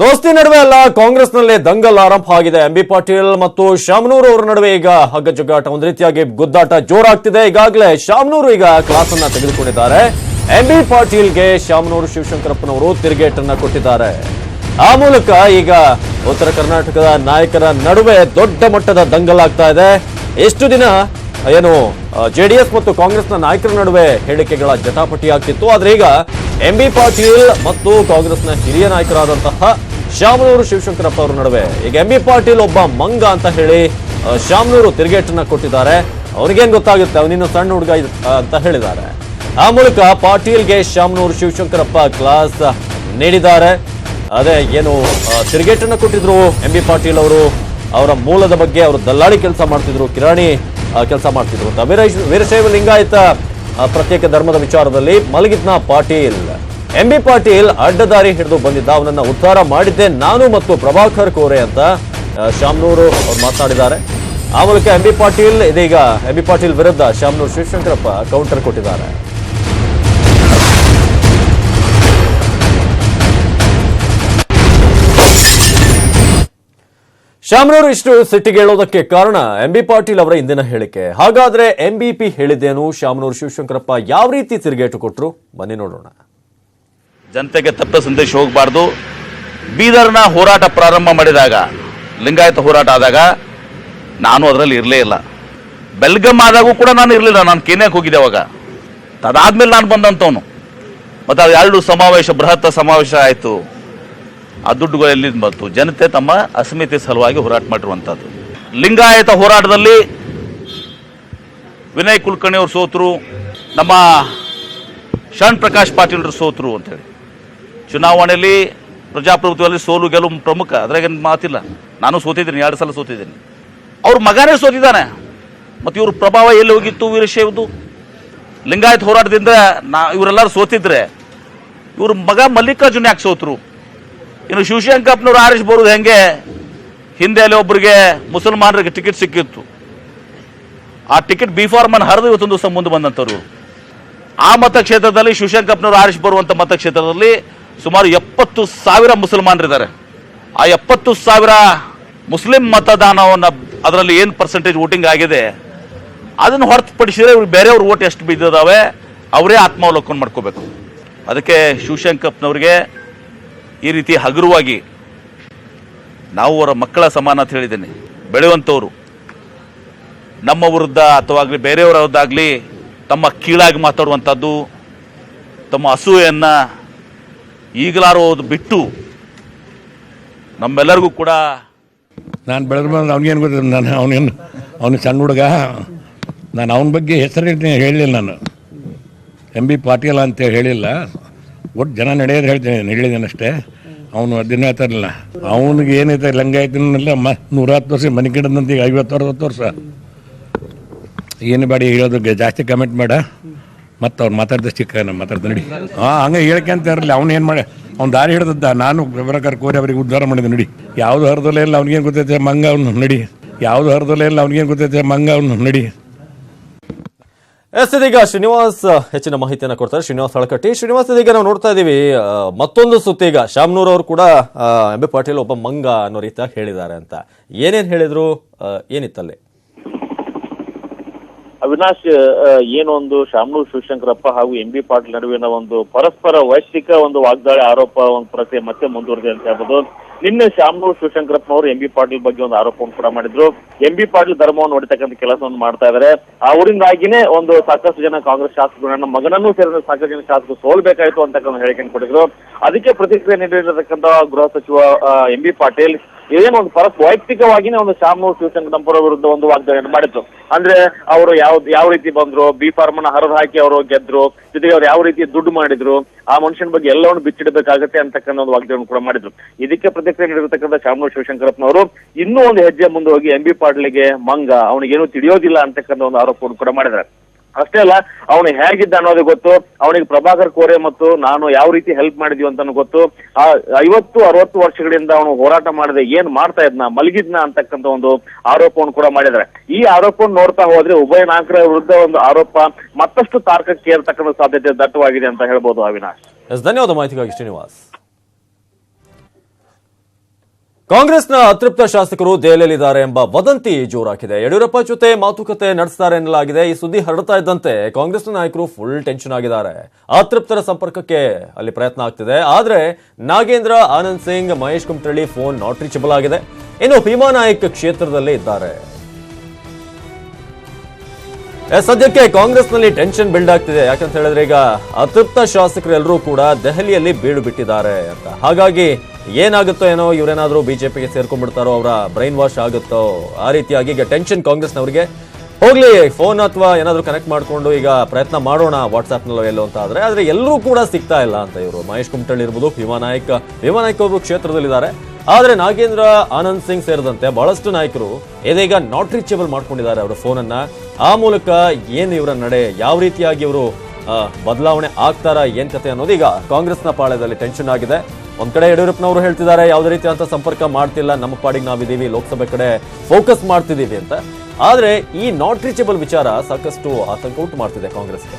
ದೋಸ್ತಿ ನಡುವೆ ಅಲ್ಲ ಕಾಂಗ್ರೆಸ್ನಲ್ಲಿ ದಂಗಲ್ ಆರಂಭ ಆಗಿದೆ. ಎಂಬಿ ಪಾಟೀಲ್ ಮತ್ತು ಶಾಮನೂರು ಅವರ ನಡುವೆ ಈಗ ಹಗ್ಗಜಗ್ಗಾಟ, ಒಂದು ರೀತಿಯಾಗಿ ಗುದ್ದಾಟ ಜೋರಾಗ್ತಿದೆ. ಈಗಾಗಲೇ ಶಾಮನೂರು ಈಗ ಕ್ಲಾಸ್ ಅನ್ನ ತೆಗೆದುಕೊಂಡಿದ್ದಾರೆ. ಎಂಬಿ ಪಾಟೀಲ್ಗೆ ಶಾಮನೂರು ಶಿವಶಂಕರಪ್ಪನವರು ತಿರುಗೇಟನ್ನ ಕೊಟ್ಟಿದ್ದಾರೆ. ಆ ಮೂಲಕ ಈಗ ಉತ್ತರ ಕರ್ನಾಟಕದ ನಾಯಕರ ನಡುವೆ ದೊಡ್ಡ ಮಟ್ಟದ ದಂಗಲ್ ಆಗ್ತಾ ಇದೆ. ಎಷ್ಟು ದಿನ ಏನು ಜೆಡಿಎಸ್ ಮತ್ತು ಕಾಂಗ್ರೆಸ್ನ ನಾಯಕರ ನಡುವೆ ಹೇಳಿಕೆಗಳ ಜಟಾಪಟಿ ಆಗ್ತಿತ್ತು. ಆದ್ರೆ ಈಗ ಎಂಬಿ ಪಾಟೀಲ್ ಮತ್ತು ಕಾಂಗ್ರೆಸ್ನ ಹಿರಿಯ ನಾಯಕರಾದಂತಹ ಶಾಮನೂರು ಶಿವಶಂಕರಪ್ಪ ಅವರ ನಡುವೆ ಈಗ ಎಂಬಿ ಪಾಟೀಲ್ ಒಬ್ಬ ಮಂಗ ಅಂತ ಹೇಳಿ ಶಾಮನೂರು ತಿರುಗೇಟನ್ನ ಕೊಟ್ಟಿದ್ದಾರೆ. ಅವನಿಗೇನ್ ಗೊತ್ತಾಗುತ್ತೆ, ಅವನಿನ್ನು ಸಣ್ಣ ಹುಡುಗ ಅಂತ ಹೇಳಿದ್ದಾರೆ. ಆ ಮೂಲಕ ಪಾಟೀಲ್ಗೆ ಶಾಮನೂರು ಶಿವಶಂಕರಪ್ಪ ಕ್ಲಾಸ್ ನೀಡಿದ್ದಾರೆ. ಅದೇ ಏನು ತಿರುಗೇಟನ್ನ ಕೊಟ್ಟಿದ್ರು ಎಂಬಿ ಪಾಟೀಲ್ ಅವರು, ಅವರ ಮೂಲದ ಬಗ್ಗೆ ಅವರು ದಲ್ಲಾಳಿ ಕೆಲಸ ಮಾಡ್ತಿದ್ರು, ಕಿರಾಣಿ ಕೆಲಸ ಮಾಡ್ತಿದ್ರು ಅಂತ. ವೀರಶೈವ ಲಿಂಗಾಯತ ಪ್ರತ್ಯೇಕ ಧರ್ಮದ ವಿಚಾರದಲ್ಲಿ ಮಲಗಿದ್ನ ಪಾಟೀಲ್, ಎಂಬಿ ಪಾಟೀಲ್ ಅಡ್ಡದಾರಿ ಹಿಡಿದು ಬಂದಿದ್ದ, ಅವನನ್ನ ಉದ್ಧಾರ ಮಾಡಿದ್ದೆ ನಾನು ಮತ್ತು ಪ್ರಭಾಕರ್ ಕೋರೆ ಅಂತ ಶಾಮನೂರು ಅವರು ಮಾತನಾಡಿದ್ದಾರೆ. ಆ ಮೂಲಕ ಎಂಬಿ ಪಾಟೀಲ್ ಇದೀಗ ಎಂಬಿ ಪಾಟೀಲ್ ವಿರುದ್ಧ ಶಾಮನೂರು ಶಿವಶಂಕರಪ್ಪ ಕೌಂಟರ್ ಕೊಟ್ಟಿದ್ದಾರೆ. ಶಾಮನೂರು ಇಷ್ಟು ಸಿಟ್ಟಿಗೇಳೋದಕ್ಕೆ ಕಾರಣ ಎಂಬಿ ಪಾಟೀಲ್ ಅವರ ಇಂದಿನ ಹೇಳಿಕೆ. ಹಾಗಾದ್ರೆ ಎಂಬಿಪಿ ಹೇಳಿದ್ದೇನು, ಶಾಮನೂರು ಶಿವಶಂಕರಪ್ಪ ಯಾವ ರೀತಿ ತಿರುಗೇಟು ಕೊಟ್ಟರು, ಬನ್ನಿ ನೋಡೋಣ. ಜನತೆಗೆ ತಪ್ಪ ಸಂದೇಶ ಹೋಗಬಾರ್ದು. ಬೀದರ್ನ ಹೋರಾಟ ಪ್ರಾರಂಭ ಮಾಡಿದಾಗ, ಲಿಂಗಾಯತ ಹೋರಾಟ ಆದಾಗ ನಾನು ಅದರಲ್ಲಿ ಇರಲೇ ಇಲ್ಲ. ಬೆಲ್ಗಮ್ ಆದಾಗೂ ಕೂಡ ನಾನು ಇರಲಿಲ್ಲ, ನಾನು ಕೇನ್ಯಾಕ್ ಹೋಗಿದ್ದೆ ಅವಾಗ. ಅದಾದ್ಮೇಲೆ ನಾನು ಬಂದಂತವನು. ಮತ್ತು ಅದು ಎರಡು ಸಮಾವೇಶ, ಬೃಹತ್ ಸಮಾವೇಶ ಆಯಿತು. ಆ ದುಡ್ಡುಗಳು ಎಲ್ಲಿಂದ ಬಂತು? ಜನತೆ ತಮ್ಮ ಅಸ್ಮಿತೆ ಸಲುವಾಗಿ ಹೋರಾಟ ಮಾಡಿರುವಂಥದ್ದು. ಲಿಂಗಾಯತ ಹೋರಾಟದಲ್ಲಿ ವಿನಯ್ ಕುಲಕರ್ಣಿ ಅವರು ಸೋತರು, ನಮ್ಮ ಶರಣ್ ಪ್ರಕಾಶ್ ಪಾಟೀಲ್ರು ಸೋತರು ಅಂತೇಳಿ. ಚುನಾವಣೆಯಲ್ಲಿ ಪ್ರಜಾಪ್ರಭುತ್ವದಲ್ಲಿ ಸೋಲು ಗೆಲುವು ಪ್ರಮುಖ, ಅದ್ರಾಗ ಮಾತಿಲ್ಲ. ನಾನು ಸೋತಿದ್ದೀನಿ, 2 ಸಲ ಸೋತಿದ್ದೀನಿ. ಅವ್ರ ಮಗನೇ ಸೋತಿದ್ದಾನೆ. ಮತ್ತು ಇವ್ರ ಪ್ರಭಾವ ಎಲ್ಲಿ ಹೋಗಿತ್ತು? ವೀರಶೈವದು ಲಿಂಗಾಯತ ಹೋರಾಟದಿಂದ ಇವರೆಲ್ಲರೂ ಸೋತಿದ್ರೆ ಇವ್ರ ಮಗ ಮಲ್ಲಿಕಾರ್ಜುನ್ ಯಾಕೆ ಸೋತರು? ಇನ್ನು ಶಿವಶಂಕರಪ್ಪನವ್ರು ಆರಿಸಿ ಬರೋದು ಹೆಂಗೆ? ಹಿಂದೆ ಅಲ್ಲಿ ಒಬ್ಬರಿಗೆ ಮುಸಲ್ಮಾನರಿಗೆ ಟಿಕೆಟ್ ಸಿಕ್ಕಿತ್ತು. ಆ ಟಿಕೆಟ್ ಬಿ ಫಾರ್ಮನ್ನು ಹರಿದು ಇವತ್ತೊಂದು ದಿವಸ ಮುಂದೆ ಬಂದಂಥವ್ರು. ಆ ಮತಕ್ಷೇತ್ರದಲ್ಲಿ ಶಿವಶಂಕರಪ್ಪನವ್ರು ಆರಿಸಿ ಬರುವಂಥ ಮತಕ್ಷೇತ್ರದಲ್ಲಿ ಸುಮಾರು 70,000 ಮುಸಲ್ಮಾನರಿದ್ದಾರೆ. ಆ 70,000 ಮುಸ್ಲಿಂ ಮತದಾನವನ್ನು, ಅದರಲ್ಲಿ ಏನು ಪರ್ಸೆಂಟೇಜ್ ವೋಟಿಂಗ್ ಆಗಿದೆ ಅದನ್ನು ಹೊರತುಪಡಿಸಿದರೆ ಬೇರೆಯವ್ರ ಓಟ್ ಎಷ್ಟು ಬಿದ್ದಿದ್ದಾವೆ ಅವರೇ ಆತ್ಮಾವಲೋಕನ ಮಾಡ್ಕೋಬೇಕು. ಅದಕ್ಕೆ ಶಿವಶಂಕರಪ್ಪನವ್ರಿಗೆ ಈ ರೀತಿ ಹಗುರವಾಗಿ, ನಾವು ಅವರ ಮಕ್ಕಳ ಸಮಾನ ಅಂತ ಹೇಳಿದ್ದೇನೆ, ಬೆಳೆಯುವಂಥವ್ರು ನಮ್ಮ ವಿರುದ್ಧ ಅಥವಾ ಬೇರೆಯವರ ವಿರುದ್ಧಾಗಲಿ ತಮ್ಮ ಕೀಳಾಗಿ ಮಾತಾಡುವಂಥದ್ದು, ತಮ್ಮ ಅಸೂಯೆಯನ್ನು ಈಗಲಾರು ಬಿಟ್ಟು ನಮ್ಮೆಲ್ಲರಿಗೂ ಕೂಡ. ನಾನು ಬೆಳೆದು ಬಂದು ಅವ್ನಿಗೇನು ಗೊತ್ತಿಲ್ಲ, ನಾನು ಅವನು ಸಣ್ಣ ಹುಡುಗ, ನಾನು ಅವನ ಬಗ್ಗೆ ಹೆಸರು ಹೇಳಿಲ್ಲ. ನಾನು ಎಂಬಿ ಪಾಟೀಲ್ ಅಂತೇಳಿ ಹೇಳಿಲ್ಲ, ಒಟ್ಟು ಜನ ನಡೆಯೋದು ಹೇಳಿದ್ದೇನೆ ಅಷ್ಟೇ. ಅವನು ದಿನ ಹೇಳ್ತಾರಲ್ಲ, ಅವನಿಗೆ ಏನೈತೆ ಲಿಂಗಾಯತನೆಲ್ಲ 110 ವರ್ಷ ಮನೆ ಗಿಡದಂತ ಈಗ 50-60 ವರ್ಷ. ಏನು ಬಾಡಿ ಹೇಳೋದು ಜಾಸ್ತಿ ಕಮೆಂಟ್ ಮಾಡ, ಮತ್ತು ಅವ್ರು ಮಾತಾಡ್ದಷ್ಟು ಮಾತಾಡ್ದ ನಡಿ. ಹಂಗೆ ಹೇಳ್ಕೊಂತ ಇರಲಿ. ಅವ್ನು ಏನು ಮಾಡಿ ಅವ್ನು ದಾರಿ ಹಿಡ್ದದ್ದ. ನಾನು ಪ್ರಭಾಕರ್ ಕೋರಿ ಅವರಿಗೆ ಉದ್ಧಾರ ಮಾಡಿದೆ ನಡಿ. ಯಾವುದು ಹರಿದಲ್ಲೇ ಇಲ್ಲ, ಅವ್ನಿಗೇನು ಗೊತ್ತೈತೆ ಮಂಗ ಅವನು ನಡಿ. ಯಾವುದು ಹರಿದಲ್ಲೇ ಇಲ್ಲ, ಅವ್ನಿಗೇನು ಗೊತ್ತೈತೆ ಮಂಗ ಅವನು ನಡಿ. ಇದೀಗ ಶ್ರೀನಿವಾಸ್ ಹೆಚ್ಚಿನ ಮಾಹಿತಿಯನ್ನು ಕೊಡ್ತಾರೆ. ಶ್ರೀನಿವಾಸ್ ಹಳಕಟ್ಟಿ. ಶ್ರೀನಿವಾಸ್, ಇದೀಗ ನಾವು ನೋಡ್ತಾ ಇದೀವಿ ಮತ್ತೊಂದು ಸುತ್ತಿ. ಈಗ ಶಾಮನೂರು ಅವರು ಕೂಡ ಎಂಬಿ ಪಾಟೀಲ್ ಒಬ್ಬ ಮಂಗ ಅನ್ನೋ ರೀತಿಯಾಗಿ ಹೇಳಿದ್ದಾರೆ ಅಂತ. ಏನೇನು ಹೇಳಿದ್ರು, ಏನಿತ್ತಲ್ಲಿ? ಅವಿನಾಶ್, ಏನೊಂದು ಶಾಮನೂರು ಶಿವಶಂಕರಪ್ಪ ಹಾಗೂ ಎಂಬಿ ಪಾಟೀಲ್ ನಡುವಿನ ಒಂದು ಪರಸ್ಪರ ವೈಯಕ್ತಿಕ ಒಂದು ವಾಗ್ದಾಳಿ, ಆರೋಪ ಒಂದು ಪ್ರಕ್ರಿಯೆ ಮತ್ತೆ ಮುಂದುವರೆದಿದೆ ಅಂತ ಹೇಳ್ಬೋದು. ನಿನ್ನೆ ಶಾಮನೂರು ಶಿವಶಂಕರಪ್ಪನವರು ಎಂಬಿ ಪಾಟೀಲ್ ಬಗ್ಗೆ ಒಂದು ಆರೋಪವನ್ನು ಕೂಡ ಮಾಡಿದ್ರು. ಎಂಬಿ ಪಾಟೀಲ್ ಧರ್ಮವನ್ನು ಹೊಡಿತಕ್ಕಂಥ ಕೆಲಸವನ್ನು ಮಾಡ್ತಾ ಇದ್ದಾರೆ. ಅವರಿಂದಾಗಿನೇ ಒಂದು ಸಾಕಷ್ಟು ಜನ ಕಾಂಗ್ರೆಸ್ ಶಾಸಕರು, ನನ್ನ ಮಗನನ್ನೂ ಸೇರಿದ ಸಾಕಷ್ಟು ಜನ ಶಾಸಕರು ಸೋಲ್ಬೇಕಾಯ್ತು ಅಂತಕ್ಕಂಥ ಹೇಳಿಕೆಯನ್ನು ಕೊಟ್ಟಿದ್ರು. ಅದಕ್ಕೆ ಪ್ರತಿಕ್ರಿಯೆ ನೀಡಿರತಕ್ಕಂಥ ಗೃಹ ಸಚಿವ ಎಂಬಿ ಪಾಟೀಲ್ ಏನೊಂದು ವೈಯಕ್ತಿಕವಾಗಿನೇ ಒಂದು ಶಾಮನೂರು ಶಿವಶಂಕರಪ್ಪರ ವಿರುದ್ಧ ಒಂದು ವಾಗ್ದಾಳಿಯನ್ನು ಮಾಡಿದ್ರು. ಅಂದ್ರೆ ಅವರು ಯಾವ ರೀತಿ ಬಂದ್ರು, ಬಿ ಫಾರ್ಮ್ ಅನ್ನ ಹರಿದು ಹಾಕಿ ಅವರು ಗೆದ್ರು, ಜೊತೆಗೆ ಅವ್ರು ಯಾವ ರೀತಿ ದುಡ್ಡು ಮಾಡಿದ್ರು, ಆ ಮನುಷ್ಯನ ಬಗ್ಗೆ ಎಲ್ಲವನ್ನು ಬಿಚ್ಚಿಡಬೇಕಾಗತ್ತೆ ಅಂತಕ್ಕಂಥ ಒಂದು ವಾಗ್ದಾಳಿಯನ್ನು ಕೂಡ ಮಾಡಿದ್ರು. ಇದಕ್ಕೆ ಪ್ರತಿಕ್ರಿಯೆ ನೀಡಿರತಕ್ಕಂಥ ಶಾಮನೂರು ಶಿವಶಂಕರಪ್ಪನವರು ಇನ್ನೂ ಒಂದು ಹೆಜ್ಜೆ ಮುಂದೆ ಹೋಗಿ ಎಂಬಿ ಪಾಟೀಲ್ಗೆ ಮಂಗ, ಅವನಿಗೇನು ತಿಳಿಯೋದಿಲ್ಲ ಅಂತಕ್ಕಂಥ ಒಂದು ಆರೋಪವನ್ನು ಕೂಡ ಮಾಡಿದ್ದಾರೆ. ಅಷ್ಟೇ ಅಲ್ಲ, ಅವನು ಹೇಗಿದ್ದ ಅನ್ನೋದು ಗೊತ್ತು, ಅವನಿಗೆ ಪ್ರಭಾಕರ್ ಕೋರೆ ಮತ್ತು ನಾನು ಯಾವ ರೀತಿ ಹೆಲ್ಪ್ ಮಾಡಿದೀವಿ ಅಂತ ಗೊತ್ತು. ಆ 50-60 ವರ್ಷಗಳಿಂದ ಅವನು ಹೋರಾಟ ಮಾಡದೆ ಏನ್ ಮಾಡ್ತಾ ಇದ್ನ, ಮಲಗಿದ್ನ ಅಂತಕ್ಕಂಥ ಒಂದು ಆರೋಪವನ್ನು ಕೂಡ ಮಾಡಿದ್ದಾರೆ. ಈ ಆರೋಪವನ್ನು ನೋಡ್ತಾ ಹೋದ್ರೆ ಉಭಯ ನಾಯಕರ ವಿರುದ್ಧ ಒಂದು ಆರೋಪ ಮತ್ತಷ್ಟು ತಾರ್ಕಕ್ಕೆ ಏರ್ತಕ್ಕಂಥ ಸಾಧ್ಯತೆ ದಟ್ಟವಾಗಿದೆ ಅಂತ ಹೇಳ್ಬೋದು. ಅವಿನಾಶ್, ಧನ್ಯವಾದ ಮಾಹಿತಿಗಾಗಿ ಶ್ರೀನಿವಾಸ್. ಕಾಂಗ್ರೆಸ್ನ ಅತೃಪ್ತ ಶಾಸಕರು ದೆಹಲಿಯಲ್ಲಿದ್ದಾರೆ ಎಂಬ ವದಂತಿ ಜೋರಾಗಿದೆ. ಯಡಿಯೂರಪ್ಪ ಜೊತೆ ಮಾತುಕತೆ ನಡೆಸ್ತಾರೆ ಎನ್ನಲಾಗಿದೆ. ಈ ಸುದ್ದಿ ಹರಡ್ತಾ ಇದ್ದಂತೆ ಕಾಂಗ್ರೆಸ್ನ ನಾಯಕರು ಫುಲ್ ಟೆನ್ಷನ್ ಆಗಿದ್ದಾರೆ. ಅತೃಪ್ತರ ಸಂಪರ್ಕಕ್ಕೆ ಅಲ್ಲಿ ಪ್ರಯತ್ನ ಆಗ್ತಿದೆ. ಆದ್ರೆ Nagendra, Anand Singh, Mahesh Kumatalli phone not reachable ಆಗಿದೆ. ಇನ್ನು ಭೀಮಾ ನಾಯಕ್ ಕ್ಷೇತ್ರದಲ್ಲೇ ಇದ್ದಾರೆ. ಸದ್ಯಕ್ಕೆ ಕಾಂಗ್ರೆಸ್ನಲ್ಲಿ ಟೆನ್ಷನ್ ಬಿಲ್ಡ್ ಆಗ್ತಿದೆ. ಯಾಕಂತ ಹೇಳಿದ್ರೆ ಈಗ ಅತೃಪ್ತ ಶಾಸಕರು ಎಲ್ಲರೂ ಕೂಡ ದೆಹಲಿಯಲ್ಲಿ ಬೀಡು ಬಿಟ್ಟಿದ್ದಾರೆ ಅಂತ. ಹಾಗಾಗಿ ಏನಾಗುತ್ತೋ ಏನೋ, ಇವರೇನಾದ್ರೂ ಬಿಜೆಪಿಗೆ ಸೇರ್ಕೊಂಡ್ಬಿಡ್ತಾರೋ, ಅವರ ಬ್ರೈನ್ ವಾಶ್ ಆಗುತ್ತೋ, ಆ ರೀತಿಯಾಗಿ ಈಗ ಟೆನ್ಷನ್ ಕಾಂಗ್ರೆಸ್ನವರಿಗೆ. ಹೋಗ್ಲಿ, ಫೋನ್ ಅಥವಾ ಏನಾದ್ರೂ ಕನೆಕ್ಟ್ ಮಾಡ್ಕೊಂಡು ಈಗ ಪ್ರಯತ್ನ ಮಾಡೋಣ ವಾಟ್ಸ್ಆಪ್ನಲ್ಲೋ ಎಲ್ಲೋ ಅಂತ ಆದ್ರೆ ಎಲ್ಲರೂ ಕೂಡ ಸಿಗ್ತಾ ಇಲ್ಲ ಅಂತ ಇವರು ಮಹೇಶ್ ಕುಮಟಳ್ಳಿ ಇರ್ಬೋದು, ಭೀಮಾ ನಾಯಕ್ ಅವರು ಕ್ಷೇತ್ರದಲ್ಲಿದ್ದಾರೆ. ಆದ್ರೆ ನಾಗೇಂದ್ರ, ಆನಂದ್ ಸಿಂಗ್ ಸೇರಿದಂತೆ ಬಹಳಷ್ಟು ನಾಯಕರು ಇದೀಗ ನಾಟ್ ರೀಚೇಬಲ್ ಮಾಡ್ಕೊಂಡಿದ್ದಾರೆ ಅವರ ಫೋನ್ ಅನ್ನ. ಆ ಮೂಲಕ ಏನ್ ಇವರ ನಡೆ, ಯಾವ ರೀತಿಯಾಗಿ ಇವರು ಬದಲಾವಣೆ ಆಗ್ತಾರಾ, ಏನ್ ಕತೆ ಅನ್ನೋದು ಈಗ ಕಾಂಗ್ರೆಸ್ನ ಪಾಳ್ಯದಲ್ಲಿ ಟೆನ್ಷನ್ ಆಗಿದೆ. ಒಂದ್ ಕಡೆ ಯಡಿಯೂರಪ್ಪನವರು ಹೇಳ್ತಿದ್ದಾರೆ ಯಾವುದೇ ರೀತಿಯಂತ ಸಂಪರ್ಕ ಮಾಡ್ತಿಲ್ಲ, ನಮ್ಮ ಪಾಡಿಗೆ ನಾವಿದ್ದೀವಿ, ಲೋಕಸಭೆ ಕಡೆ ಫೋಕಸ್ ಮಾಡ್ತಿದ್ದೀವಿ ಅಂತ. ಆದ್ರೆ ಈ ನಾಟ್ ರೀಚೇಬಲ್ ವಿಚಾರ ಸಾಕಷ್ಟು ಆತಂಕ ಉಂಟು ಮಾಡ್ತಿದೆ ಕಾಂಗ್ರೆಸ್ಗೆ.